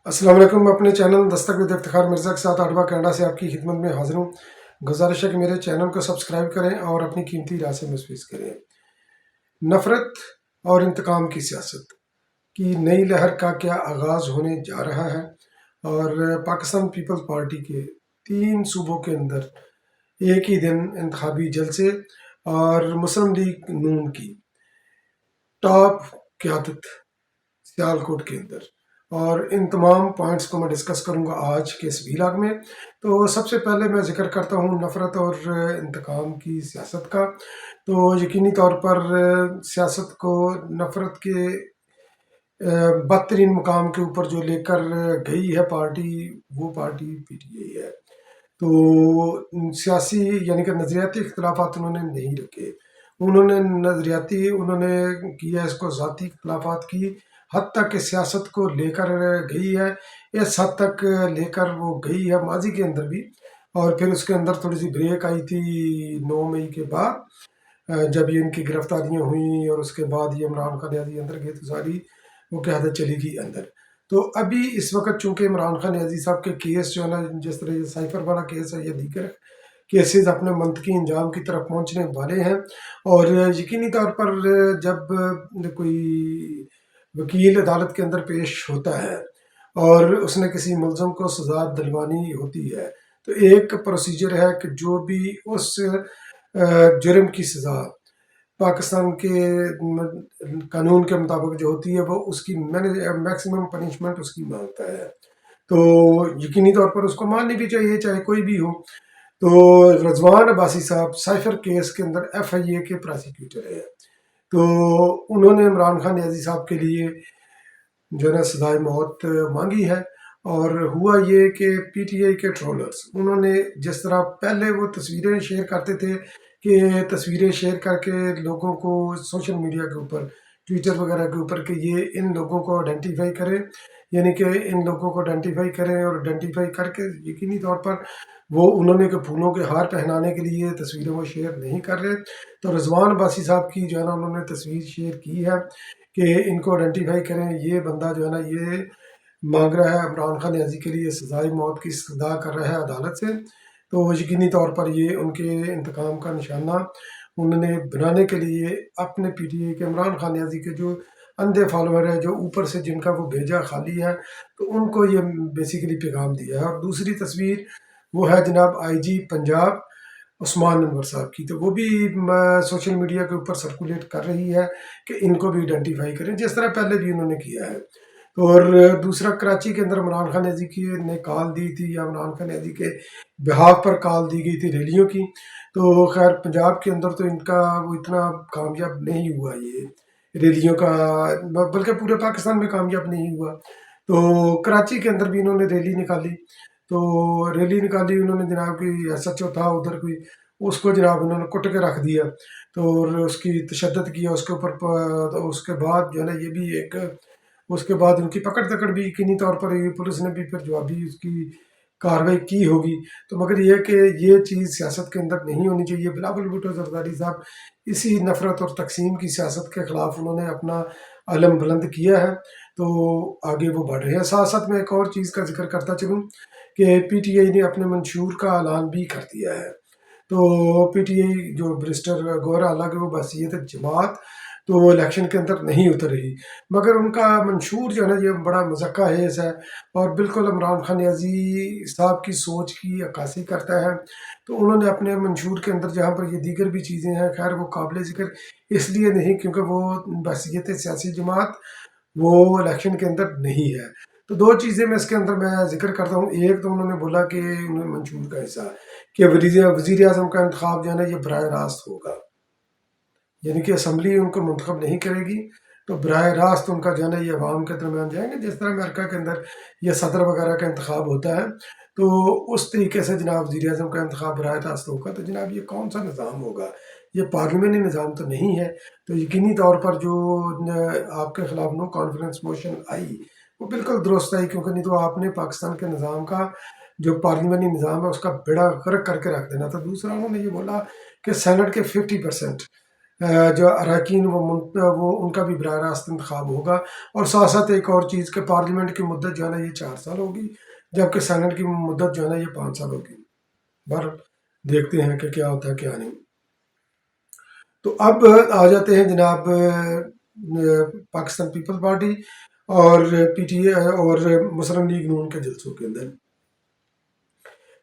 السلام علیکم. میں اپنے چینل دستک ود افتخار مرزا کے ساتھ آڈوا کینیڈا سے آپ کی خدمت میں حاضر ہوں. گزارش ہے کہ میرے چینل کو سبسکرائب کریں اور اپنی قیمتی رائے سے مستفید کریں. نفرت اور انتقام کی سیاست کی نئی لہر کا کیا آغاز ہونے جا رہا ہے، اور پاکستان پیپلز پارٹی کے 3 صوبوں کے اندر ایک ہی دن انتخابی جلسے اور مسلم لیگ نون کی ٹاپ قیادت سیالکوٹ کے اندر، اور ان تمام پوائنٹس کو میں ڈسکس کروں گا آج کے اس ویلاگ میں. تو سب سے پہلے میں ذکر کرتا ہوں نفرت اور انتقام کی سیاست کا. تو یقینی طور پر سیاست کو نفرت کے بدترین مقام کے اوپر جو لے کر گئی ہے پارٹی، وہ پارٹی پی ٹی آئی ہے. تو سیاسی یعنی کہ نظریاتی اختلافات انہوں نے نہیں رکھے. انہوں نے کیا اس کو ذاتی اختلافات کی حد تک کہ سیاست کو لے کر گئی ہے. اس حد تک لے کر وہ گئی ہے ماضی کے اندر بھی، اور پھر اس کے اندر تھوڑی سی بریک آئی تھی 9 مئی کے بعد، جب یہ ان کی گرفتاریاں ہوئیں اور اس کے بعد یہ عمران خان نیازی اندر گئے تو ساری وہ قیادت چلی گئی اندر. تو ابھی اس وقت چونکہ عمران خان نیازی صاحب کے کیس جو ہے نا، جس طرح یہ سائفر والا کیس ہے یا دیگر کیسز اپنے منطقی انجام کی طرف پہنچنے والے ہیں. اور یقینی طور پر جب کوئی وکیل عدالت کے اندر پیش ہوتا ہے اور اس نے کسی ملزم کو سزا دلوانی ہوتی ہے، تو ایک پروسیجر ہے کہ جو بھی اس جرم کی سزا پاکستان کے قانون کے مطابق جو ہوتی ہے، وہ اس کی میکسیمم پنشمنٹ اس کی مانگتا ہے. تو یقینی طور پر اس کو ماننی بھی چاہیے چاہے کوئی بھی ہو. تو رضوان عباسی صاحب سائفر کیس کے اندر ایف آئی اے کے پراسیکیوٹر ہیں. تو انہوں نے عمران خان نیازی صاحب کے لیے جو ہے نا سزائے موت مانگی ہے. اور ہوا یہ کہ پی ٹی آئی کے ٹرولرز انہوں نے جس طرح پہلے وہ تصویریں شیئر کرتے تھے کہ تصویریں شیئر کر کے لوگوں کو سوشل میڈیا کے اوپر، ٹویٹر وغیرہ کے اوپر، کہ یہ ان لوگوں کو آئیڈینٹیفائی کریں، یعنی کہ ان لوگوں کو آئیڈینٹیفائی کریں، اور آئیڈینٹیفائی کر کے یقینی طور پر وہ انہوں نے کہ پھولوں کے ہار پہنانے کے لیے تصویریں وہ شیئر نہیں کر رہے. تو رضوان عباسی صاحب کی جو ہے نا انہوں نے تصویر شیئر کی ہے کہ ان کو آئیڈینٹیفائی کریں، یہ بندہ جو ہے نا یہ مانگ رہا ہے عمران خان نیازی کے لیے سزائے موت کی استدعا کر رہا ہے عدالت سے. تو یقینی طور پر یہ ان کے انتقام کا نشانہ انہوں نے بنانے کے لیے اپنے پی ٹی اے کے عمران خان نیازی کے جو اندھے فالوور ہے، جو اوپر سے جن کا وہ بھیجا خالی ہے، تو ان کو یہ بیسیکلی پیغام دیا ہے. اور دوسری تصویر وہ ہے جناب آئی جی پنجاب عثمان انور صاحب کی. تو وہ بھی سوشل میڈیا کے اوپر سرکولیٹ کر رہی ہے کہ ان کو بھی آئیڈینٹیفائی کریں، جس طرح پہلے بھی انہوں نے کیا ہے. اور دوسرا کراچی کے اندر عمران خان نیازی کی نے کال دی تھی، یا عمران خان نیازی کے بہاف پر کال دی گئی تھی ریلیوں کی. تو خیر پنجاب کے اندر تو ان کا وہ اتنا کامیاب نہیں ہوا یہ ریلیوں کا، بلکہ پورے پاکستان میں کامیاب نہیں ہوا. تو کراچی کے اندر بھی انہوں نے ریلی نکالی. تو ریلی نکالی انہوں نے جناب کی ایس ایچ او تھا ادھر کوئی، اس کو جناب انہوں نے کٹ کے رکھ دیا. تو اس کی تشدد کیا اس کے اوپر. تو اس کے بعد جو ہے نا یہ بھی ایک، اس کے بعد ان کی پکڑ تکڑ بھی یقینی طور پر پولیس نے بھی پھر جوابی اس کی کاروائی کی ہوگی. تو مگر یہ کہ یہ چیز سیاست کے اندر نہیں ہونی چاہیے. بلاول بھٹو زرداری صاحب اسی نفرت اور تقسیم کی سیاست کے خلاف انہوں نے اپنا علم بلند کیا ہے، تو آگے وہ بڑھ رہے ہیں. ساتھ ساتھ میں ایک اور چیز کا ذکر کرتا چلوں کہ پی ٹی آئی نے اپنے منشور کا اعلان بھی کر دیا ہے. تو پی ٹی آئی جو برسٹر گورا، حالانکہ وہ بحثیت جماعت تو وہ الیکشن کے اندر نہیں اتر رہی، مگر ان کا منشور جو ہے نا یہ بڑا مذکّہ خیز ہے، اور بالکل عمران خان نیازی صاحب کی سوچ کی عکاسی کرتا ہے. تو انہوں نے اپنے منشور کے اندر جہاں پر یہ دیگر بھی چیزیں ہیں، خیر وہ قابل ذکر اس لیے نہیں کیونکہ وہ بحثیت سیاسی جماعت وہ الیکشن کے اندر نہیں ہے. تو دو چیزیں میں اس کے اندر میں ذکر کرتا ہوں. ایک تو انہوں نے بولا کہ انہوں نے منشور کا حصہ کہ وزیر اعظم کا انتخاب جو ہے نا یہ براہ راست ہوگا، یعنی کہ اسمبلی ان کو منتخب نہیں کرے گی، تو براہ راست ان کا جو ہے نا یہ عوام کے درمیان جائیں گے، جس طرح امریکہ کے اندر یہ صدر وغیرہ کا انتخاب ہوتا ہے. تو اس طریقے سے جناب وزیر اعظم کا انتخاب براہ راست ہوگا. تو جناب یہ کون سا نظام ہوگا؟ یہ پارلیمنٹری نظام تو نہیں ہے. تو یقینی طور پر جو آپ کے خلاف نو کانفیڈنس موشن آئی وہ بالکل درست آئی، کیونکہ نہیں تو آپ نے پاکستان کے نظام کا جو پارلیمنٹری نظام ہے اس کا بیڑا غرق کر کے رکھ دینا تھا. دوسرا انہوں نے یہ بولا کہ سینٹ کے 50% جو اراکین وہ ان کا بھی براہ راست انتخاب ہوگا، اور ساتھ ساتھ ایک اور چیز کہ پارلیمنٹ کی مدت جو ہے نا یہ 4 سال ہوگی، جبکہ سینٹ کی مدت جو ہے نا یہ 5 سال ہوگی۔ بہر دیکھتے ہیں کہ کیا ہوتا ہے کیا نہیں۔ تو اب آ جاتے ہیں جناب پاکستان پیپل پارٹی اور پی ٹی اے اور مسلم لیگ نون کے جلسوں کے اندر۔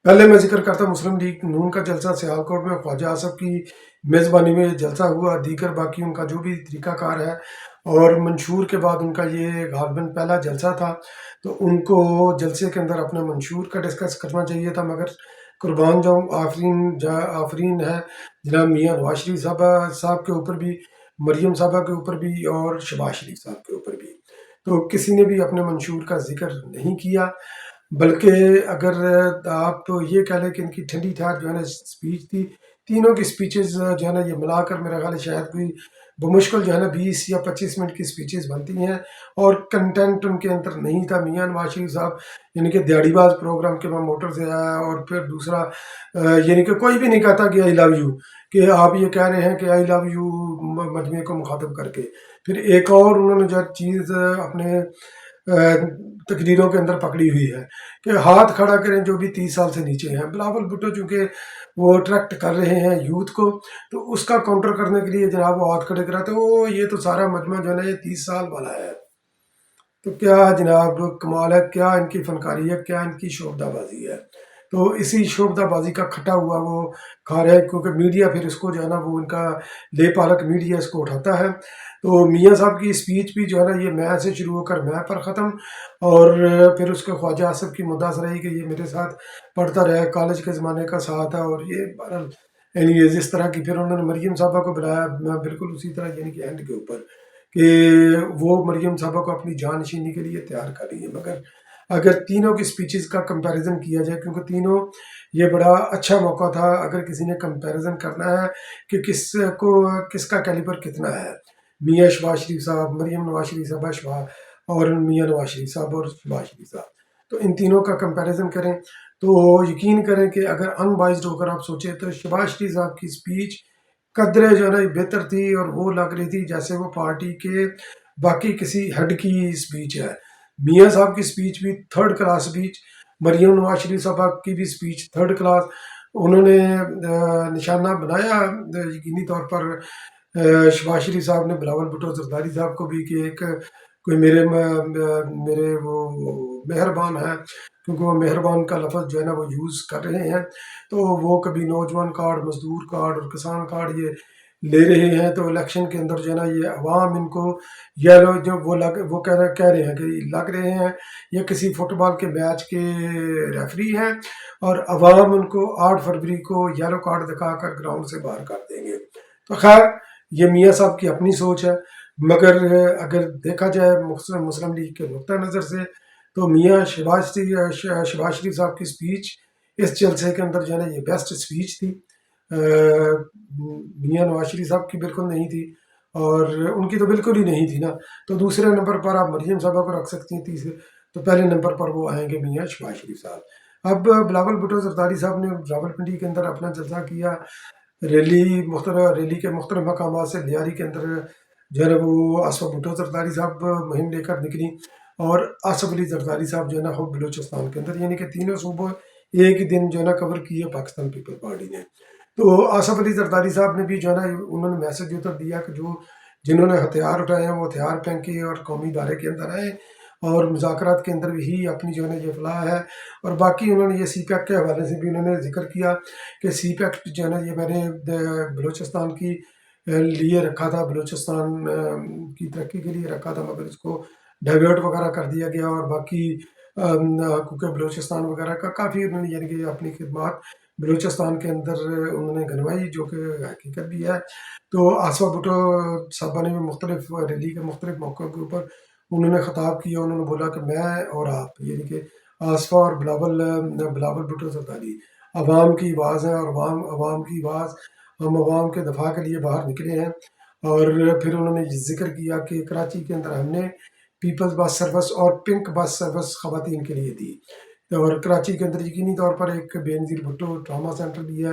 پہلے میں ذکر کرتا مسلم لیگ نون کا جلسہ سیالکوٹ میں خواجہ آصف کی میزبانی میں جلسہ ہوا، دیگر باقی ان کا جو بھی طریقہ کار ہے، اور منشور کے بعد ان کا یہ غالباً پہلا جلسہ تھا، تو ان کو جلسے کے اندر اپنے منشور کا ڈسکس کرنا چاہیے تھا، مگر قربان جاؤں آفرین ہے جناب میاں نواز شریف صاحب کے اوپر بھی، مریم صاحبہ کے اوپر بھی، اور شہباز شریف صاحب کے اوپر بھی، تو کسی نے بھی اپنے منشور کا ذکر نہیں کیا۔ بلکہ اگر آپ یہ کہہ لیں کہ ان کی ٹھنڈی ٹھار جو ہے نا اسپیچ تھی، تینوں کی اسپیچز جو ہے نا یہ ملا کر میرا خیال ہے شاید کوئی بمشکل جو ہے نا 20 یا 25 منٹ کی اسپیچز بنتی ہیں، اور کنٹینٹ ان کے اندر نہیں تھا۔ میاں نواز شریف صاحب یعنی کہ دیہڑی باز پروگرام کے میں موٹر سے آیا، اور پھر دوسرا یعنی کہ کوئی بھی نہیں کہتا کہ آئی لو یو، کہ آپ یہ کہہ رہے ہیں کہ آئی لو یو مجموعے کو مخاطب کر کے۔ پھر ایک اور انہوں نے جو چیز اپنے تقریروں کے اندر پکڑی ہوئی ہے کہ ہاتھ کھڑا کریں جو بھی 30 سال سے نیچے ہیں۔ بلاول بھٹو چونکہ وہ اٹریکٹ کر رہے ہیں یوتھ کو، تو اس کا کاؤنٹر کرنے کے لیے جناب وہ ہاتھ کھڑے کراتے وہ یہ تو سارا مجمع جو ہے نا یہ 30 سال والا ہے۔ تو کیا جناب کمال ہے، کیا ان کی فنکاری ہے، کیا ان کی شعبدہ بازی ہے۔ تو اسی شعبدہ بازی کا کھٹا ہوا وہ کھا رہے ہیں، کیونکہ میڈیا پھر اس کو جو ہے نا وہ ان کا لے پالک میڈیا اس کو اٹھاتا ہے۔ تو میاں صاحب کی اسپیچ بھی جو ہے نا یہ میں سے شروع ہو کر میں پر ختم، اور پھر اس کے خواجہ آصف کی مداث رہی کہ یہ میرے ساتھ پڑھتا رہا، کالج کے زمانے کا ساتھ ہے، اور یہ بہرحال اینی ویز اس طرح کی۔ پھر انہوں نے مریم صاحبہ کو بلایا، میں بالکل اسی طرح یعنی کہ اینڈ کے اوپر کہ وہ مریم صاحبہ کو اپنی جان نشینی کے لیے تیار کر رہی ہے۔ مگر اگر تینوں کی سپیچز کا کمپیریزن کیا جائے، کیونکہ تینوں یہ بڑا اچھا موقع تھا اگر کسی نے کمپیریزن کرنا ہے کہ کس کا کیلیبر کتنا ہے، میاں شہباز شریف صاحب، مریم نواز شریف صاحبہ اور میاں نواز شریف صاحب اور شہباز شریف صاحب، تو ان تینوں کا کمپیریزن کریں تو یقین کریں کہ اگر ان بائزڈ ہو کر آپ سوچیں تو شہباز شریف صاحب کی سپیچ قدرے جو ہے نا بہتر تھی، اور وہ لگ رہی تھی جیسے وہ پارٹی کے باقی کسی ہیڈ کی سپیچ ہے۔ میاں صاحب کی سپیچ بھی third class speech, Maryam Nawaz Sharif صاحب کی بھی سپیچ تھرڈ کلاس۔ انہوں نے نشانہ بنایا یقینی طور پر شہباز شریف صاحب نے بلاول بھٹو زرداری صاحب کو بھی کہ ایک کوئی میرے وہ مہربان ہے، کیونکہ وہ مہربان کا لفظ جو ہے نا وہ یوز کر رہے ہیں، تو وہ کبھی نوجوان کارڈ، مزدور کارڈ اور کسان کارڈ یہ لے رہے ہیں، تو الیکشن کے اندر جو ہے نا یہ عوام ان کو یہ لوگ جو وہ کہہ رہے ہیں کہ لگ رہے ہیں یہ کسی فٹ بال کے میچ کے ریفری ہیں، اور عوام ان کو 8 فروری کو یلو کارڈ دکھا کر گراؤنڈ سے باہر کر دیں گے۔ تو خیر یہ میاں صاحب کی اپنی سوچ ہے، مگر اگر دیکھا جائے مسلم لیگ کے نقطہ نظر سے تو میاں شہباز شریف صاحب کی سپیچ اس جلسے کے اندر جو ہے نا یہ بیسٹ سپیچ تھی۔ میاں نواز شریف صاحب کی بالکل نہیں تھی، اور ان کی تو بالکل ہی نہیں تھی نا۔ تو دوسرے نمبر پر آپ مریم صاحبہ کو رکھ سکتی ہیں، تیسرے تو پہلے نمبر پر وہ آئیں گے میاں شہباز شریف صاحب۔ اب بلاول بھٹو زرداری صاحب نے راولپنڈی کے اندر اپنا جلسہ کیا، ریلی کے مختلف مقامات سے لیاری کے اندر جو ہے نا وہ آصف بھٹو زرداری صاحب مہم لے کر نکلی، اور آصف علی زرداری صاحب جو ہے نا وہ بلوچستان کے اندر، یعنی کہ تینوں صوبوں ایک ہی دن جو ہے نا کور کیے پاکستان پیپل پارٹی نے۔ تو آصف علی زرداری صاحب نے بھی جو ہے نا انہوں نے میسج اتر دیا کہ جنہوں نے ہتھیار اٹھائے ہیں وہ ہتھیار پھینکے اور قومی ادارے کے اندر آئے، اور مذاکرات کے اندر بھی اپنی جو ہے نا یہ فلاح ہے۔ اور باقی انہوں نے یہ سی پیک کے حوالے سے بھی انہوں نے ذکر کیا کہ سی پیک جو ہے نا یہ میں نے بلوچستان کی لیے رکھا تھا، بلوچستان کی ترقی کے لیے رکھا تھا، مگر اس کو ڈائیورٹ وغیرہ کر دیا گیا، اور باقی کیونکہ بلوچستان وغیرہ کا کافی انہوں نے یعنی کہ اپنی خدمات بلوچستان کے اندر انہوں نے گنوائی، جو کہ حقیقت بھی ہے۔ تو آصف بھٹو صاحبہ نے بھی مختلف ریلی کے مختلف موقعوں کے اوپر انہوں نے خطاب کیا، انہوں نے بولا کہ میں اور آپ یعنی کہ آصفہ اور بلاول بھٹو زرداری عوام کی آواز ہیں، اور عوام کی آواز ہم عوام کے دفاع کے لیے باہر نکلے ہیں۔ اور پھر انہوں نے یہ ذکر کیا کہ کراچی کے اندر ہم نے پیپلز بس سروس اور پنک بس سروس خواتین کے لیے دی، اور کراچی کے اندر یقینی طور پر ایک بے نظیر بھٹو ٹراما سینٹر بھی ہے،